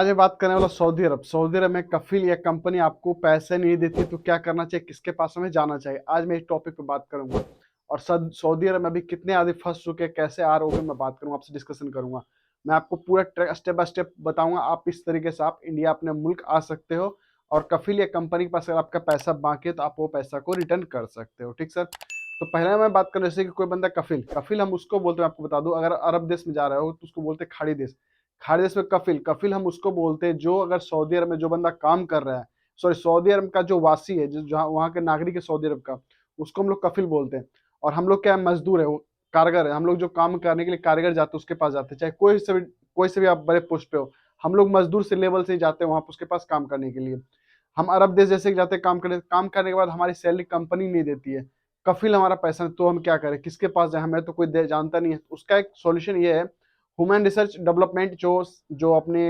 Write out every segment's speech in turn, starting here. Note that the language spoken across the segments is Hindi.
आज मैं बात करने वाला सऊदी अरब। सऊदी अरब में कफील या कंपनी आपको पैसे नहीं देती तो क्या करना चाहिए, किसके पास हमें जाना चाहिए, आज मैं इस टॉपिक पे बात करूंगा। और सऊदी अरब में अभी कितने आदमी फंस चुके हैं, कैसे आ रहे हो, मैं बात करूंगा, आपसे डिस्कशन करूंगा। मैं आपको पूरा स्टेप बाय स्टेप बताऊंगा। आप इस तरीके से आप इंडिया अपने मुल्क आ सकते हो और कफील या कंपनी के पास अगर आपका पैसा बाकी है तो आप वो पैसा को रिटर्न कर सकते हो। ठीक सर। तो पहले मैं बात करूँ, जैसे कि कोई बंदा कफील कफील हम उसको बोलते हैं, आपको बता दूं, अगर अरब देश में जा रहे हो तो उसको बोलते हैं खाड़ी देश। खाड़ी देश में कफील कफील हम उसको बोलते हैं जो अगर सऊदी अरब में जो बंदा काम कर रहा है, सॉरी सऊदी अरब का जो वासी है, जो जहाँ वहाँ के नागरिक है सऊदी अरब का, उसको हम लोग कफील बोलते हैं। और हम लोग क्या है, मजदूर है, वो कारगर है। हम लोग जो काम करने के लिए कारीगर जाते हैं उसके पास जाते हैं, चाहे कोई से भी आप बड़े पोस्ट पे हो। हम लोग मजदूर से लेवल से ही जाते हैं वहां पर उसके पास काम करने के लिए। हम अरब देश जैसे कि जाते हैं काम करने के बाद हमारी सैलरी कंपनी नहीं देती है, कफील हमारा पैसा नहीं, तो हम क्या करें, किसके पास जाए, हमें तो कोई जानता नहीं है। उसका एक सॉल्यूशन ये है, ह्यूमन रिसर्च डेवलपमेंट जो जो अपने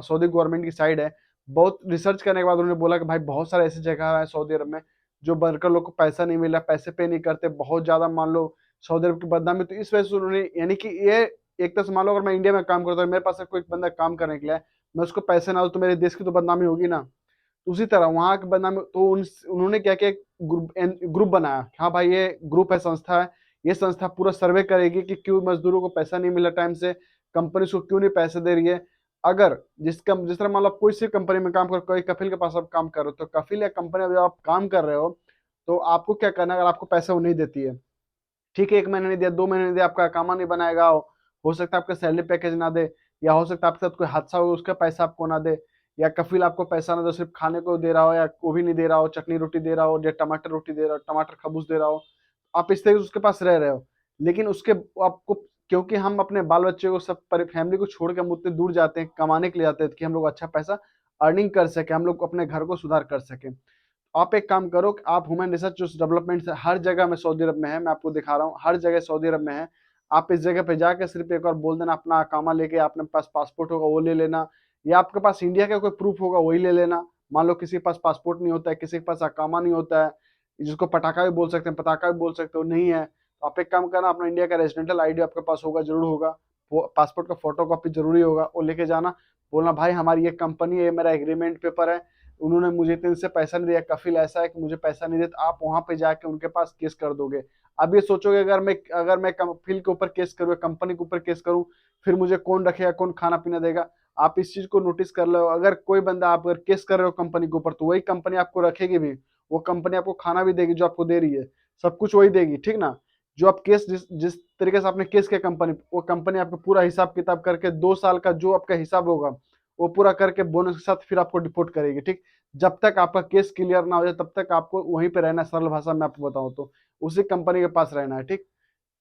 सऊदी गवर्नमेंट की साइड है। बहुत रिसर्च करने के बाद उन्होंने बोला कि भाई बहुत सारे ऐसी जगह है सऊदी अरब में जो वर्कर लोग को पैसा नहीं मिल रहा, पैसे पे नहीं करते, बहुत ज्यादा मान लो सऊदी अरब की बदनामी। तो इस वजह से उन्होंने, यानी कि ये एक तरह से मान लो अगर मैं इंडिया में काम करता हूँ, मेरे पास अगर कोई बंदा काम करने के लिए आए, मैं उसको पैसे ना दूं तो मेरे देश की तो बदनामी होगी ना। उसी तरह वहां के बदनामी, तो उन्होंने क्या किया, ग्रुप ग्रुप बनाया कि हाँ भाई ये ग्रुप है, संस्था है। ये संस्था पूरा सर्वे करेगी कि क्यों मजदूरों को पैसा नहीं मिला टाइम से, कंपनी उसको क्यों नहीं पैसे दे रही है। अगर जिस तरह मान लो आप कोई सी कंपनी में काम कर, कोई कफील के पास आप काम कर रहे हो, तो कफील या कंपनी जब आप काम कर रहे हो तो आपको क्या करना है, अगर आपको पैसा वो नहीं देती है, ठीक है, 1 महीने नहीं दिया, 2 महीने नहीं दिया, आपका कामा नहीं बनाएगा, हो सकता है आपका सैलरी पैकेज ना दे, या हो सकता है आपके साथ कोई हादसा हो उसका पैसा आपको ना दे, या कफील आपको पैसा ना दे, सिर्फ खाने को दे रहा हो, या वो भी नहीं दे रहा हो, चटनी रोटी दे रहा हो, या टमाटर रोटी दे रहा हो, टमाटर खबूस दे रहा हो, आप इस तरीके से उसके पास रह रहे हो। लेकिन उसके आपको, क्योंकि हम अपने बाल बच्चे को सब फैमिली को छोड़ के हम उतने दूर जाते हैं, कमाने के लिए जाते हैं कि हम लोग अच्छा पैसा अर्निंग कर सके, हम लोग अपने घर को सुधार कर सके। आप एक काम करो कि आप ह्यूमन रिसर्च डेवलपमेंट से, हर जगह में सऊदी अरब में है, मैं आपको दिखा रहा हूँ, हर जगह सऊदी अरब में है। आप इस जगह पे जाके सिर्फ एक बार बोल देना, अपना अकामा लेके, अपने पास पासपोर्ट होगा वो ले लेना, या आपके पास इंडिया का कोई प्रूफ होगा वही ले लेना। मान लो किसी के पास पासपोर्ट नहीं होता है, किसी के पास अकामा नहीं होता है, जिसको पटाखा भी बोल सकते हैं, पताका भी बोल सकते हो, नहीं है तो आप एक काम करना, अपना इंडिया का रेजिडेंटल आईडी आपके पास होगा, जरूर होगा, वो पासपोर्ट का फोटो कॉपी जरूरी होगा, वो लेके जाना। बोलना भाई हमारी ये कंपनी है, ये मेरा एग्रीमेंट पेपर है, उन्होंने मुझे इतने से पैसा नहीं दिया, कफील ऐसा है कि मुझे पैसा नहीं देता। आप वहां पे जाके उनके पास केस कर दोगे। अब ये सोचोगे, अगर मैं कफील के ऊपर केस करूँ, कंपनी के ऊपर केस करूँ, फिर मुझे कौन रखेगा, कौन खाना पीना देगा। आप इस चीज को नोटिस कर लो, अगर कोई बंदा आप अगर केस कर रहे हो कंपनी के ऊपर, तो वही कंपनी आपको रखेगी भी, वो कंपनी आपको खाना भी देगी जो आपको दे रही है, सब कुछ वही देगी, ठीक ना। जो आप केस जिस जिस तरीके से आपने केस किया कंपनी, वो कंपनी आपको पूरा हिसाब किताब करके 2 साल का जो आपका हिसाब होगा वो पूरा करके बोनस के साथ फिर आपको डिपोर्ट करेगी, ठीक। जब तक आपका केस क्लियर ना हो जाए तब तक आपको वहीं पे रहना है, सरल भाषा में आपको बताऊं तो उसी कंपनी के पास रहना है, ठीक।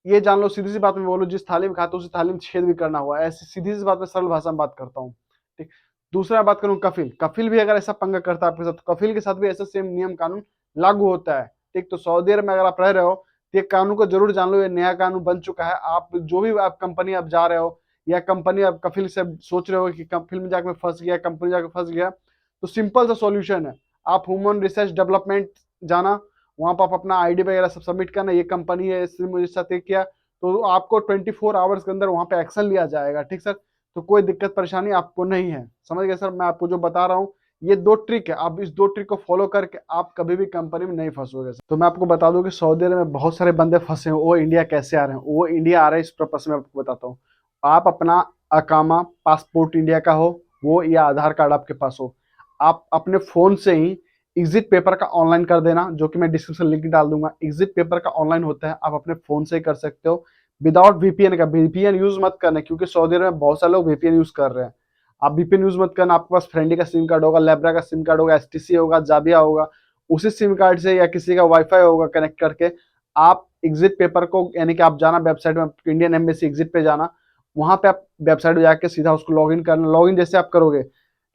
ये जान लो, सीधी सी बात में बोलो, जिस थाली में खाते हो उसी थाली में छेद भी करना हुआ है, ऐसी सीधी सी बात में सरल भाषा में बात करता हूँ, ठीक। दूसरा बात करूँ, कफिल कफिल भी अगर ऐसा पंगा करता है आपके साथ, तो कफिल के साथ भी ऐसा सेम नियम कानून लागू होता है, ठीक। तो सऊदी अरब में अगर आप रह रहे हो तो ये कानून को जरूर जान लो, ये नया कानून बन चुका है। आप जो भी आप कंपनी आप जा रहे हो, या कंपनी आप कफिल से सोच रहे हो कि कफिल में जाकर मैं फंस गया, कंपनी जाकर फंस गया, तो सिंपल सा सॉल्यूशन है, आप ह्यूमन रिसर्च डेवलपमेंट जाना, वहां पर आप अपना आईडी वगैरह सब सबमिट करना, ये कंपनी है, इसने मुझे साथ ये किया, तो आपको 24 आवर्स के अंदर वहां पे एक्शन लिया जाएगा, ठीक सर। तो कोई दिक्कत परेशानी आपको नहीं है, समझ गए सर। मैं आपको जो बता रहा हूँ ये 2 ट्रिक है, आप इस 2 ट्रिक को फॉलो करके आप कभी भी कंपनी में नहीं फंसोगे सर। तो मैं आपको बता दूं कि सऊदी अरब में बहुत सारे बंदे फंसे हैं, वो इंडिया कैसे आ रहे हैं, वो इंडिया आ रहे हैं इस पर्पस में आपको बताता हूँ। आप अपना अकामा पासपोर्ट इंडिया का हो वो, या आधार कार्ड आपके पास हो, आप अपने फोन से ही एग्जिट पेपर का ऑनलाइन कर देना, जो कि मैं डिस्क्रिप्शन लिंक डाल दूंगा। एग्जिट पेपर का ऑनलाइन होता है, आप अपने फोन से ही कर सकते हो, विदाउट वीपीएन का। वीपीएन यूज मत करना, क्योंकि सऊदी अरब में बहुत सारे लोग वीपीएन यूज कर रहे हैं। आप वीपीएन यूज मत करना, आपके पास फ्रेंडी का सिम कार्ड होगा, लेब्रा का सिम कार्ड होगा, एसटीसी होगा, जाबिया होगा, उसी सिम कार्ड से या किसी का वाईफाई होगा कनेक्ट करके आप एग्जिट पेपर को, यानी कि आप जाना वेबसाइट में, इंडियन एम्बेसी एग्जिट पे जाना, वहां पे आप वेबसाइट पे जाके सीधा उसको लॉग इन करना। लॉग इन जैसे आप करोगे,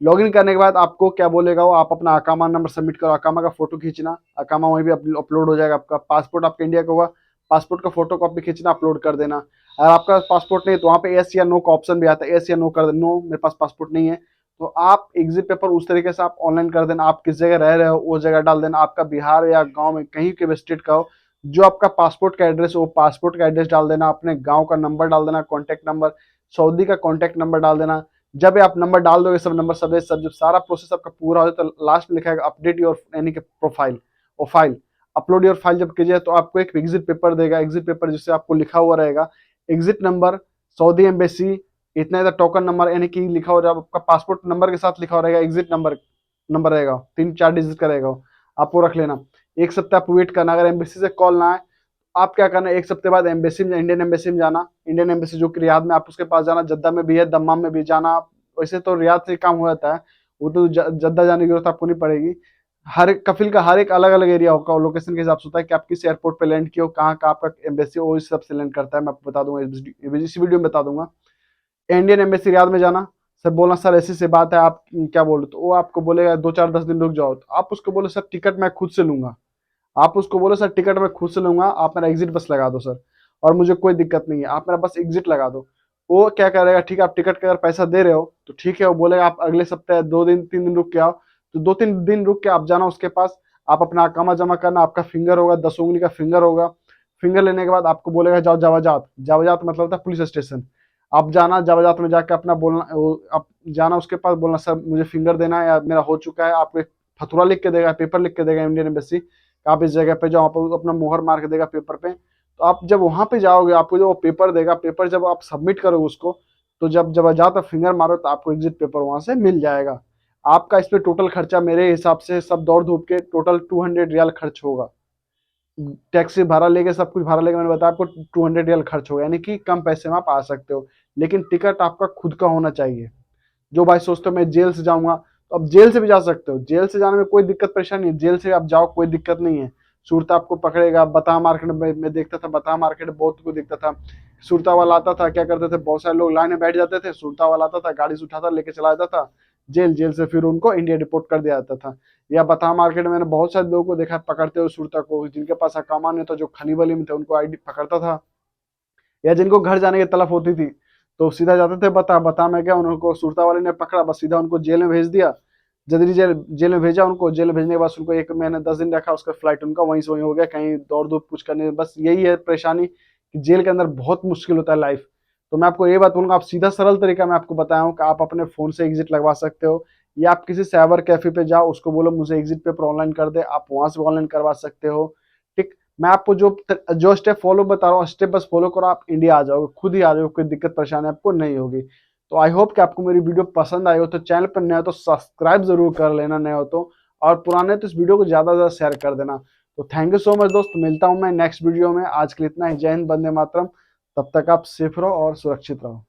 लॉग इन करने के बाद आपको क्या बोलेगा वो, आप अपना अकामा नंबर सबमिट करो, अकामा का फोटो खींचना, अकामा वहीं भी अपलोड हो जाएगा। आपका पासपोर्ट आपका इंडिया का होगा, पासपोर्ट का फोटो कॉपी खींचना, अपलोड कर देना। अगर आपका पासपोर्ट नहीं है तो वहाँ पे एस या नो का ऑप्शन भी आता है, एस या नो कर देना, नो मेरे पास पासपोर्ट नहीं है, तो आप एग्जिट पेपर उस तरीके से आप ऑनलाइन कर देना। आप किस जगह रह रहे हो वो जगह डाल देना, आपका बिहार या गाँव में कहीं के भी स्टेट का हो, जो आपका पासपोर्ट का एड्रेस हो वो पासपोर्ट का एड्रेस डाल देना, अपने गाँव का नंबर डाल देना, कॉन्टैक्ट नंबर, सऊदी का कॉन्टैक्ट नंबर डाल देना। जब आप नंबर डाल दोगे, सब नंबर सब जब सारा प्रोसेस आपका पूरा हो जाए तो लास्ट में लिखा है अपडेट योर यानी कि प्रोफाइल और फाइल। अपलोड योर फाइल जब कीजिए तो आपको एक एग्जिट पेपर देगा, एग्जिट पेपर जिससे आपको लिखा हुआ रहेगा एग्जिट नंबर, सऊदी एम्बेसी, इतना इतना टोकन नंबर, यानी कि लिखा हो रहेगा आपका पासपोर्ट नंबर के साथ लिखा हो रहेगा एग्जिट नंबर, नंबर रहेगा 3-4 डिजिट का रहेगा, आपको रख लेना। एक सप्ताह आपको वेट करना, अगर एम्बेसी से कॉल ना आए आप क्या करना है, एक सप्ते बाद एम्बेसी में, इंडियन एम्बेसी में जाना, इंडियन एम्बेसी जो कि रियाद में, आप उसके पास जाना, जद्दा में भी है, दम्माम में भी जाना। वैसे तो रियाद से काम हो जाता है, वो तो जद्दा जाने की जरूरत आपको नहीं पड़ेगी। हर एक कफिल का हर एक अलग अलग एरिया होगा, लोकेशन के हिसाब से होता है कि आप किस एयरपोर्ट पे लैंड किए हो, कहाँ का आपका एम्बेसी हो, इस सब से लैंड करता है। मैं आपको बता दूंगा इसी वीडियो में बता दूंगा। इंडियन एम्बेसी रियाद में जाना, सर बोलना सर ऐसी से बात है, आप क्या बोल रहे हो, तो वो आपको बोलेगा 2-4-10 दिन रुक जाओ, तो आप उसको बोलो सर टिकट मैं खुद से लूंगा, आप उसको बोलो सर टिकट मैं खुद से लूंगा, आप मेरा एग्जिट बस लगा दो सर, और मुझे कोई दिक्कत नहीं है, आप मेरा बस एग्जिट लगा दो। वो क्या करेगा, ठीक है आप टिकट का अगर पैसा दे रहे हो तो ठीक है, वो बोलेगा आप अगले सप्ताह 2 दिन 3 दिन रुक के आओ, तो 2-3 दिन रुक के आप जाना उसके पास, आप अपना अकामा जमा करना, आपका फिंगर होगा, 10 उंगली का फिंगर होगा। फिंगर लेने के बाद आपको बोलेगा जाओ जावाजात, जावाजात मतलब होता है पुलिस स्टेशन। आप जाना जावाजात में जाकर अपना बोलना, आप जाना उसके पास, बोलना सर मुझे फिंगर देना है या मेरा हो चुका है, आपको एक फतुरा लिख के देगा, पेपर लिख के देगा इंडियन एम्बेसी, आप इस जगह पे जाओ, आप अपना मोहर मार के देगा पेपर पे। तो आप जब वहां पे जाओगे आपको जो वो पेपर देगा, पेपर जब आप सबमिट करोगे उसको, तो जब जाओ तो फिंगर मारो तो आपको एग्जिट पेपर वहां से मिल जाएगा। आपका इस पे टोटल खर्चा मेरे हिसाब से सब दौड़ धूप के टोटल 200 रियाल खर्च होगा। टैक्सी भाड़ा लेके सब कुछ भाड़ा लेके मैंने बताया आपको 200 रियाल खर्च होगा, यानी कि कम पैसे में आप आ सकते हो। लेकिन टिकट आपका खुद का होना चाहिए। जो भाई सोचते हो मैं जेल से जाऊंगा, तो आप जेल से भी जा सकते हो, जेल से जाने में कोई दिक्कत परेशानी नहीं है, जेल से आप जाओ कोई दिक्कत नहीं है। सुरता आपको पकड़ेगा, बता मार्केट में मैं देखता था, बता मार्केट में बहुत को दिखता था, सुरता वाला आता था, क्या करते थे बहुत सारे लोग लाइन में बैठ जाते थे, सुरता वाला आता था गाड़ी से उठाता लेके चला जाता था जेल, जेल से फिर उनको इंडिया डिपोर्ट कर दिया जाता था। या बता मार्केट में मैंने बहुत सारे लोगों को देखा पकड़ते हुए सुरता को, जिनके पास अकामा नहीं था, जो खली बली में थे उनको आईडी पकड़ता था, या जिनको घर जाने की तलब होती थी तो सीधा जाते थे बता में क्या, उनको सुरता वाले ने पकड़ा, बस सीधा उनको जेल में भेज दिया, जदरी जेल, जेल में भेजा उनको, जेल में भेजने के बाद उनको 1 महीने 10 दिन रखा, उसका फ्लाइट उनका वहीं से वहीं हो गया, कहीं दौड़ धूप कुछ करने, बस यही है परेशानी कि जेल के अंदर बहुत मुश्किल होता है लाइफ। तो मैं आपको ये बात बोलूंगा, आप सीधा सरल तरीका मैं आपको बताया हूँ कि आप अपने फोन से एग्जिट लगवा सकते हो, या आप किसी साइबर कैफे पे जाओ, उसको बोलो मुझे एग्जिट पेपर ऑनलाइन कर दे, आप वहां से ऑनलाइन करवा सकते हो। ठीक, मैं आपको जो जो स्टेप फॉलो बता रहा हूँ, स्टेप बस फॉलो करो, आप इंडिया आ जाओगे, खुद ही आ जाओगे, कोई दिक्कत परेशानी आपको नहीं होगी। तो आई होप कि आपको मेरी वीडियो पसंद आई हो, तो चैनल पर नए हो तो सब्सक्राइब जरूर कर लेना, नए हो तो, और पुराने तो इस वीडियो को ज्यादा से ज्यादा शेयर कर देना। तो थैंक यू सो मच दोस्त, मिलता हूँ मैं नेक्स्ट वीडियो में, आज के लिए इतना ही, जय हिंद, वंदे मातरम। तब तक आप सेफ रहो और सुरक्षित रहो।